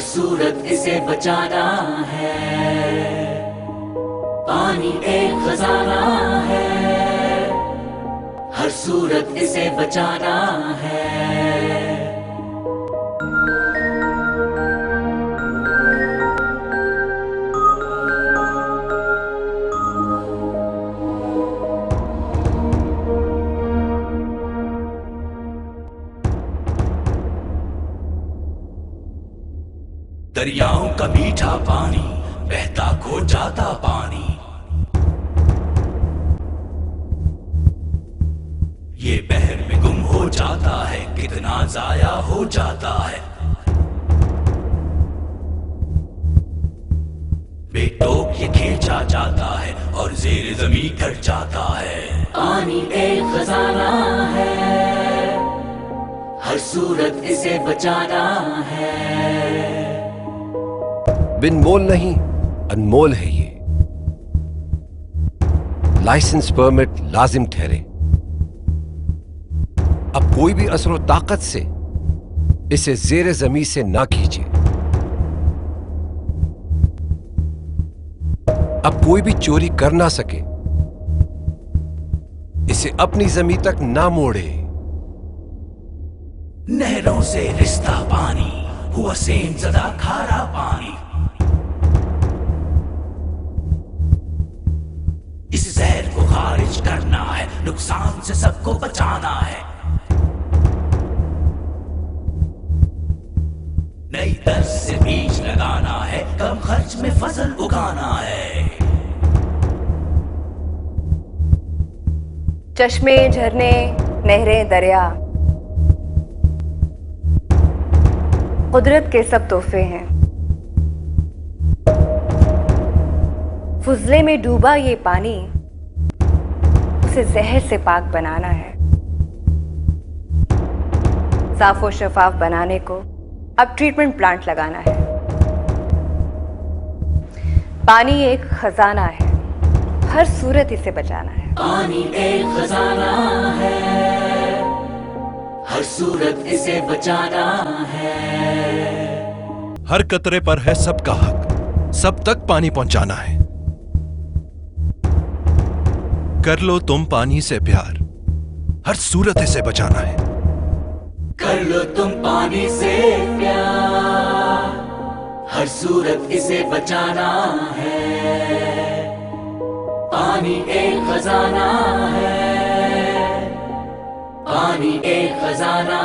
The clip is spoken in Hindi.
सूरत इसे बचाना है। पानी एक खजाना है, हर सूरत इसे बचाना है। दरियाओं का मीठा पानी बहता खो जाता पानी, ये बहर में गुम हो जाता है, कितना जाया हो जाता है। बेटोक ये खींचा जाता है और ज़ेर ज़मीं घट जाता है। पानी एक खजाना है, हर सूरत इसे बचाना है। बिन मोल नहीं अनमोल है ये, लाइसेंस परमिट लाजिम ठहरे। अब कोई भी असर व ताकत से इसे ज़ेरे ज़मीं से ना खींचे। अब कोई भी चोरी कर ना सके, इसे अपनी ज़मीं तक ना मोड़े। नहरों से रिश्ता पानी हुआ सेम ज़दा खारा पानी, इस जहर को खारिज करना है, नुकसान से सबको बचाना है। नई तर्ज से बीज लगाना है, कम खर्च में फसल उगाना है। चश्मे झरने नहरें दरिया कुदरत के सब तोहफे हैं। फुजले में डूबा ये पानी, उसे जहर से पाक बनाना है। साफ और शफाफ बनाने को अब ट्रीटमेंट प्लांट लगाना है। पानी एक खजाना है, हर सूरत इसे बचाना है। पानी एक खजाना है, हर सूरत इसे बचाना है। हर कतरे पर है सबका हक, सब तक पानी पहुंचाना है। कर लो तुम पानी से प्यार, हर सूरत इसे बचाना है। कर लो तुम पानी से प्यार, हर सूरत इसे बचाना है। पानी एक खजाना है, पानी एक खजाना